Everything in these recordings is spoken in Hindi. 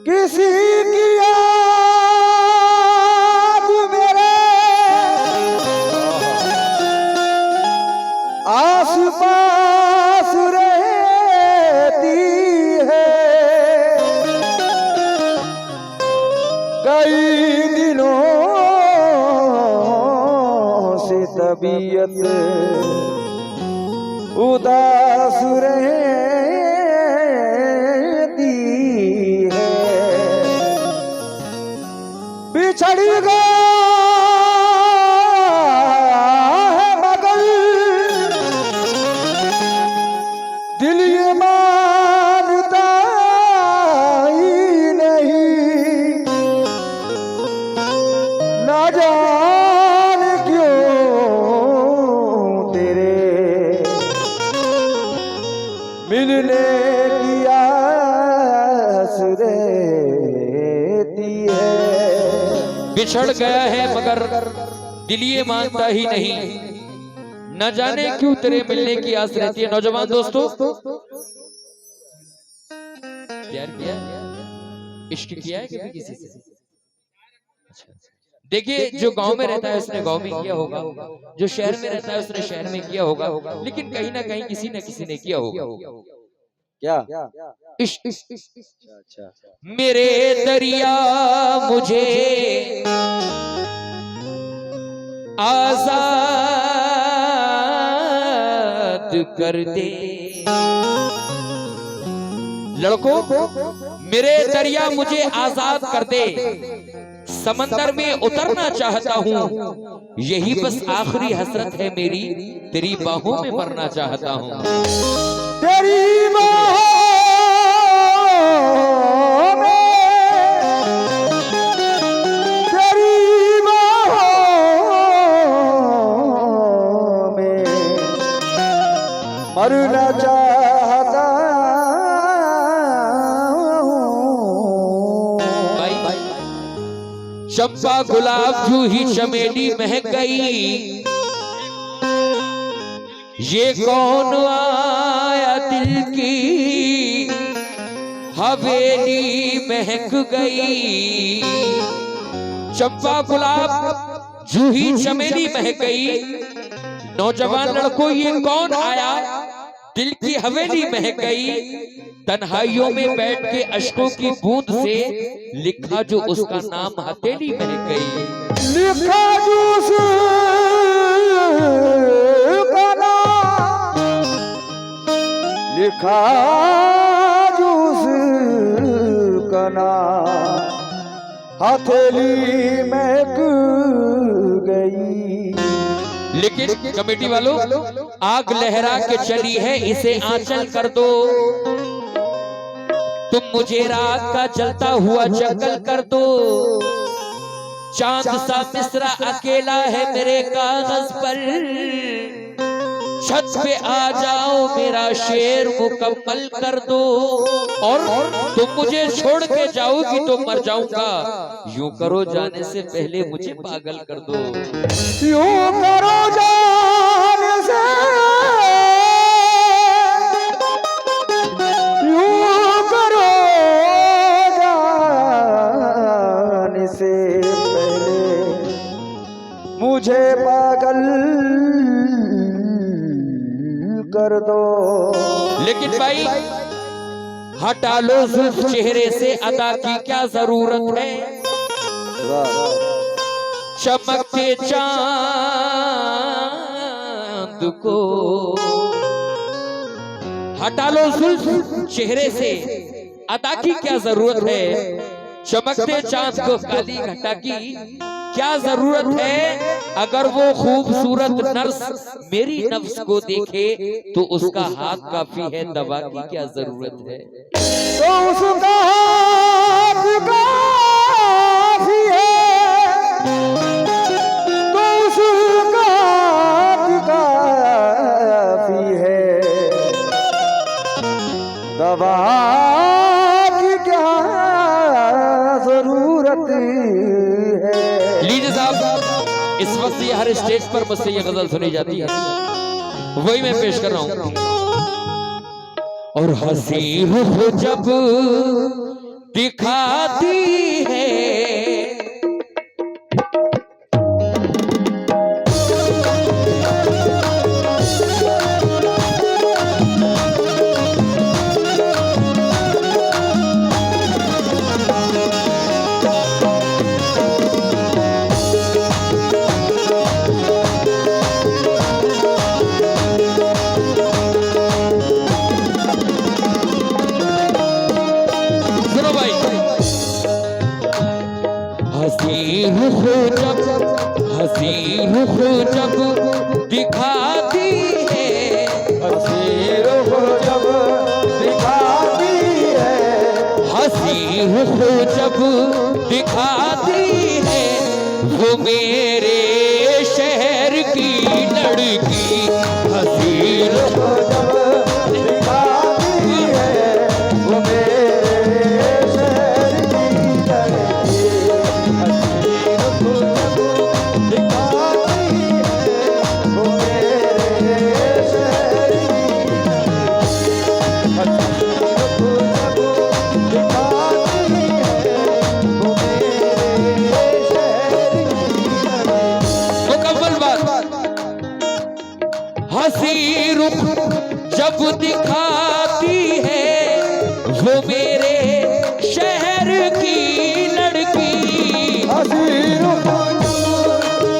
किसी की याद मेरे आस पास रहती है, कई दिनों से तबीयत उदास रहती है, बिछड़ गया है मगर दिल ये मानता ही नहीं, ना जान क्यों तेरे मिलने की आस रहती है। बिछड़ गया है मगर दिल ये मानता ही नहीं, न जाने क्यों तेरे मिलने की आस रहती है। नौजवान दोस्तों, प्यार किया, इश्क किया है कभी किसी से? देखिए, जो गांव में रहता है उसने गांव में किया होगा, जो शहर में रहता है उसने शहर में किया होगा, लेकिन कहीं ना कहीं किसी न किसी ने किया होगा। क्या? इश्क। अच्छा। मेरे दरिया मुझे आजाद कर दे, लड़कों मेरे दरिया मुझे आजाद कर दे, समंदर में उतरना चाहता हूँ, यही बस आखिरी हसरत है मेरी, तेरी बाहों में मरना चाहता हूँ। तेरी बाहों में, तेरी बाहों में मरना चाहता हूँ। चंपा गुलाब जूही चमेली महक गई, ये कौन आया दिल की हवेली महक गई। चंपा गुलाब जूही चमेली महक गई। नौजवान लड़कों, ये कौन आया दिल की हवेली महक गई। तन्हाइयों में बैठ के अश्कों की बूंद से लिखा जो उसका नाम हथेली महक गई। लिखा जो उसका नाम, लिखा जो उसका नाम हथेली महक गई। लेकिन कमेटी वालों, आग लहरा के चली है, इसे आंचल कर दो। तुम मुझे रात का जलता हुआ जंगल कर दो। चांद सा मिसरा अकेला है मेरे कागज पर, छत पे आ जाओ मेरा शेर मुकम्मल कर दो। और तुम मुझे छोड़ के जाओगी तो मर जाऊंगा, यूं करो जाने से पहले मुझे पागल कर दो। यूं करो जाने से, यूं करो जाने से पहले मुझे पागल कर दो। लेकिन भाई, हटा लो जुल्फ चेहरे से, अदा की क्या जरूरत है। चमकते चांद को हटा लो जुल्फ चेहरे से, अदा की क्या जरूरत है। चमकते चांद को काली घटा की क्या जरूरत है। अगर वो खूबसूरत नर्स मेरी नफ्स को देखे तो उसका हाथ काफी है, दवा की क्या जरूरत है। तो उसका हाथ काफी है, तो उसका हाथ दवा की क्या जरूरत है। लीजिए साहब, इस वक्त ये हर स्टेज पर मुझसे ये गजल सुनी जाती है, वही मैं पेश कर रहा हूं। और हंसी रुख जब दिखाती है, हंसी रुख जब दिखाती है, हंसी रुख जब दिखाती है, हंसी रुख जब दिखाती है, वो मेरे शहर की लड़की। हंसी रुख जब दिखाती है, वो मेरे शहर की लड़की। हंसी रुख जब दिखाती है, वो मेरे शहर की लड़की। हंसी रुख जब दिखाती है, वो मेरे शहर की लड़की। मुकम्मल बात। हंसी रुख जब दिखाती है, वो मेरे शहर की लड़की। हंसी रुख जब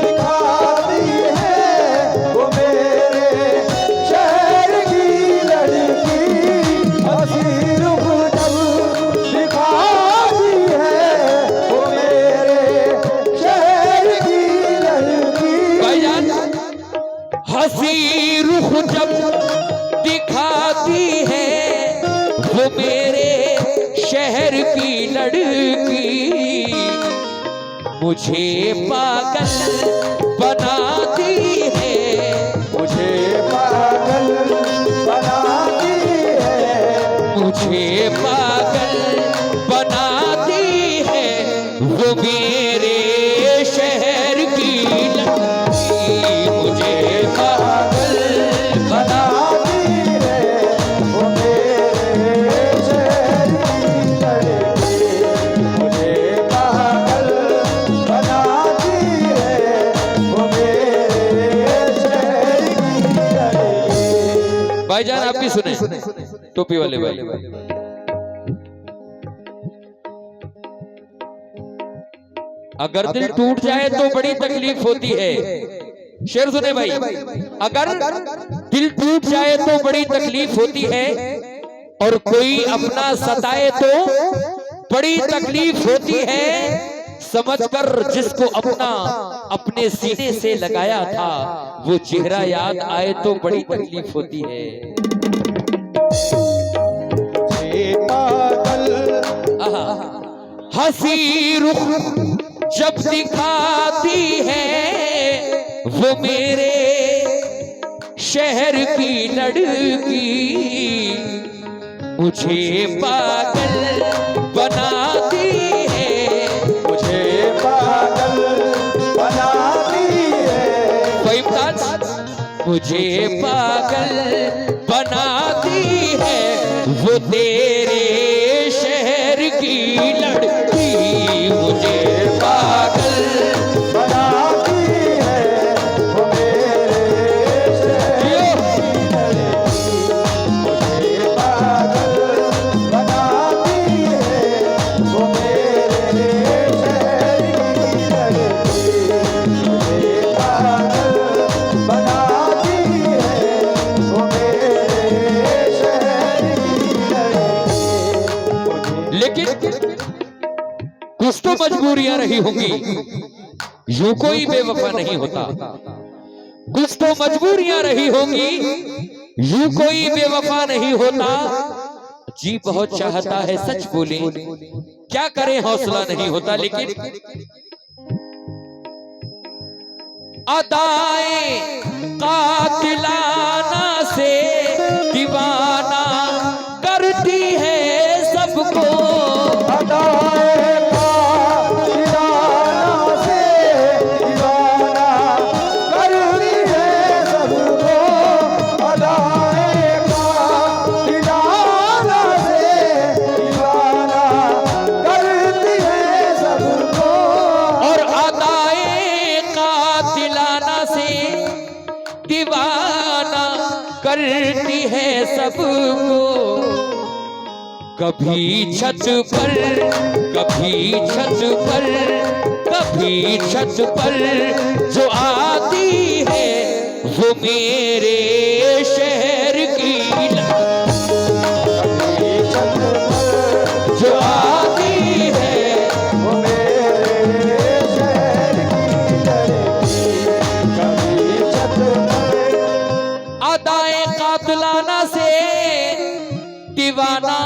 दिखाती है, वो मेरे शहर की लड़की। हंसी रुख जब दिखाती है, वो मेरे शहर की लड़की। भाईजान, हंसी रुख जब दिखाती है, वो मेरे शहर की लड़की। मुझे पागल बनाती है, मुझे पागल बनाती है, मुझे पागल बनाती है, वो मेरे शहर की लड़की। मुझे पागल बनाती है, वो मेरे शहर की लड़की। मुझे पागल बनाती है, वो मेरे शहर की लड़की। भाईजान आप भी सुने, टोपी वाले भाई। अगर दिल टूट जाए तो बड़ी तकलीफ होती है। शेर सुने भाई, अगर दिल टूट जाए तो बड़ी तकलीफ होती है, और कोई अपना सताए तो बड़ी तकलीफ होती है। समझकर जिसको अपना अपने सीने से लगाया था, वो चेहरा याद आए तो बड़ी तकलीफ होती है। मुझे पागल हंसी रुख जब दिखाती है, वो मेरे शहर की लड़की। मुझे पागल बनाती है, मुझे पागल बनाती है, मुझे पागल बनाती है, वो तेरे शहर की लड़की। मुझे पागल बनाती है, वो मेरे शहर की लड़की। मुझे पागल बनाती है, वो मेरे शहर की लड़की। मुझे पागल बनाती है, वो मेरे शहर की लड़की। लेकिन कुछ तो मजबूरियां रही होंगी, यूं कोई बेवफा नहीं होता। कुछ तो मजबूरियां रही होंगी, यूं कोई बेवफा नहीं होता। जी बहुत चाहता है सच बोले, क्या करें हौसला नहीं होता। लेकिन अदाएं कातिलाना से दीवाना करती दीवाना करती है सबको, कभी छत पर कभी छत पर कभी छत पर जो आती है वो मेरे शहर की कभी छत पर जो आती है वो मेरे शहर की लड़की, कभी छत पर अदाए कातलाना से दीवाना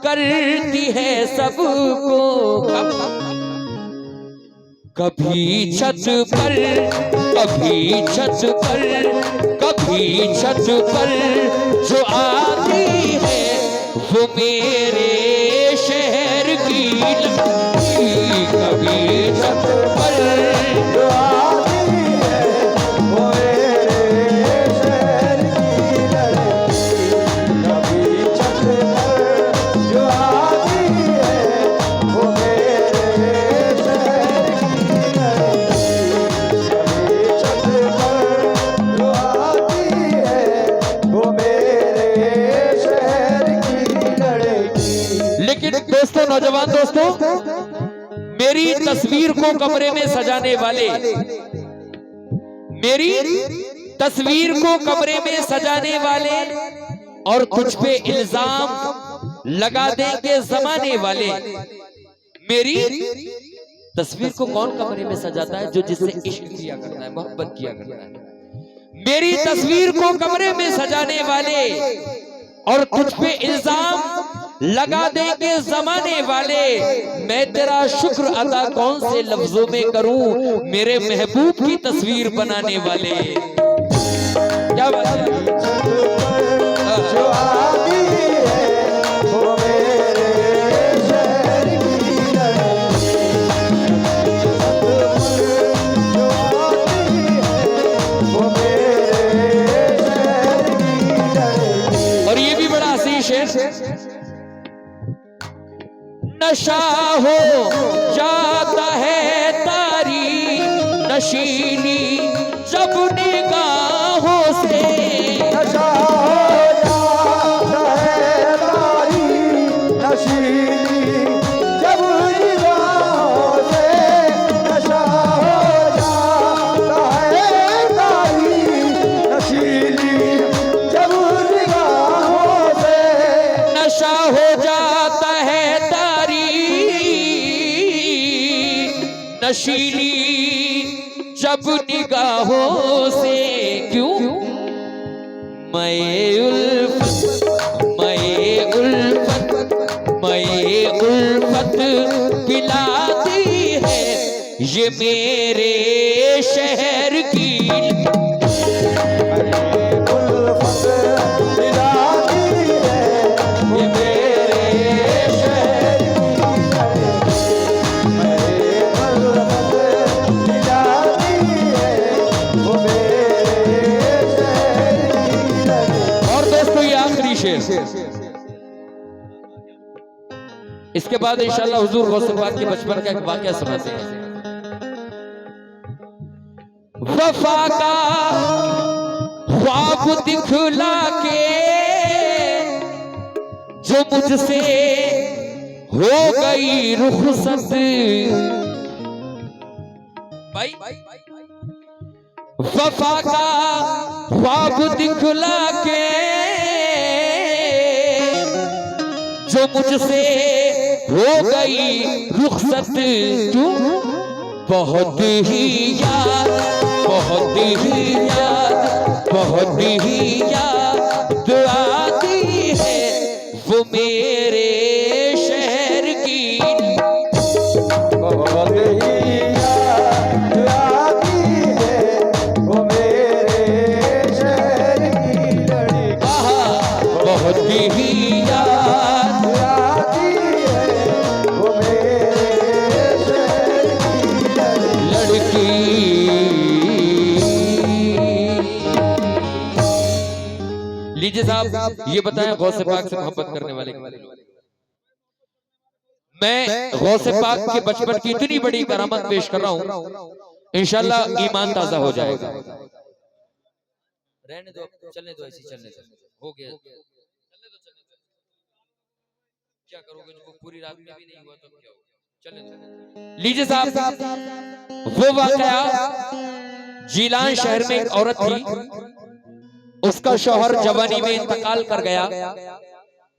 करती है सबको, कभी छत पर कभी छत पर कभी छत पर जो आती है वो मेरे शहर की लड़की, कभी छत पर जो आती है वो मेरे शहर की लड़की, कभी छत पर जो आती है वो मेरे शहर की लड़की, कभी छत पर जो आती है वो मेरे शहर की लड़की। लेकिन दोस्तों, नौजवान दोस्तों, मेरी तस्वीर को कमरे में सजाने वाले, मेरी तस्वीर को कमरे में सजाने वाले और तुझ पे इल्जाम लगा देंगे जमाने वाले, मेरी तस्वीर को कौन कमरे में सजाता है? जो जिससे इश्क किया करता है, मोहब्बत किया करता है। मेरी तस्वीर को कमरे में सजाने वाले और तुझ पे इल्जाम लगा देंगे जमाने वाले, मैं तेरा शुक्र अदा कौन से लफ्जों में करूं, मेरे महबूब की तस्वीर बनाने वाले। क्या बात है? जो आती है वो मेरे शहर की लड़की, जो आती है वो मेरे शहर की लड़की। और ये भी बड़ा हसीन शेर, नशा हो जाता है तारी नशीली जब निगाहों से, नशा हो जाता है तारी नशीली जब निगाहों से, नशा हो जाता है तारी नशीली जब निगाहों से, नशा हो जाता है तारी नशीली जब निगाहों से, क्यों? मैं उल्फत पिलाती है ये मेरे शहर की, उल्फत दिलाती है ये मेरे शहर की लड़की, उल्फत दिलाती है वो मेरे शहर की लड़की। और दोस्तों, ये आखिरी शेर, इसके बाद इंशाल्लाह हुजूर गौसे पाक के बचपन का एक वाकया सुनाते हैं। वफा का ख्वाब दिखला के जो मुझसे हो गई रुखसत, भाई वफा का ख्वाब दिखला के जो मुझसे हो गई रुखसत, क्यों? बहुत ही याद बहुत ही याद बहुत ही याद आती है वो मेरे शहर की, बहुत ही याद आती है वो मेरे शहर की लड़की, बहुत ही याद आती है वो मेरे शहर की लड़की। लड़की। लीजिए साहब, ये बताएं गौसे पाक से मोहब्बत करने वाले, मैं गौसे पाक के बचपन की इतनी बड़ी करामत पेश कर रहा हूं, इंशाल्लाह ईमान ताजा हो जाएगा। रहने दो, चलने दो, ऐसी चलने दो, हो गया, चलने दो, चलने दो। क्या करोगे जब वो पूरी रात में भी नहीं हुआ तो क्या होगा? चलने दो। लीजिए साहब, वो वाकया जीलान शहर में एक औरत थी, उसका शौहर जवानी में इंतकाल कर गया।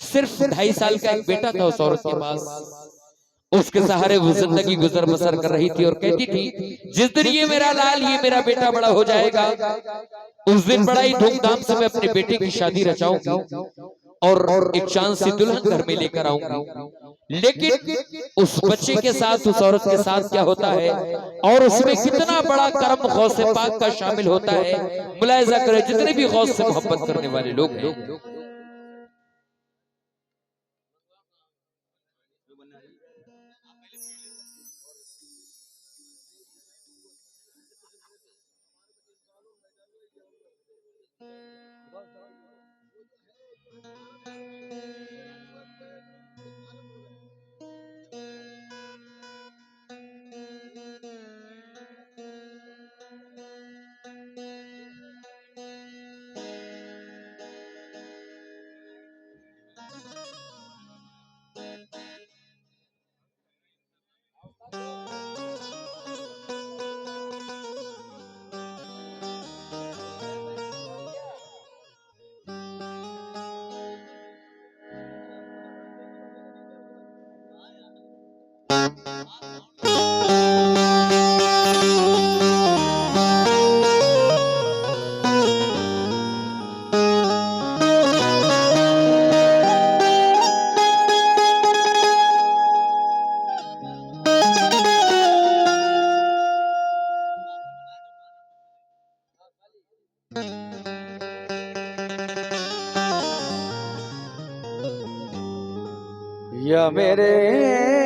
सिर्फ 2.5 साल का एक बेटा था उस औरत के पास। उसके सहारे वो जिंदगी गुजर बसर कर रही थी और कहती थी, जिस दिन ये मेरा लाल, ये मेरा बेटा बड़ा हो जाएगा, उस दिन बड़ा ही धूमधाम से मैं अपने बेटे की शादी रचाऊंगी और एक चांद सी दुल्हन घर में लेकर आऊंगी। लेकिन उस बच्चे के साथ, उस औरत के साथ क्या होता है और उसमें कितना बड़ा कर्म गौसे पाक का शामिल होता है, मुलाहिजा करें जितने भी गौस से मोहब्बत करने वाले लोग हैं। या मेरे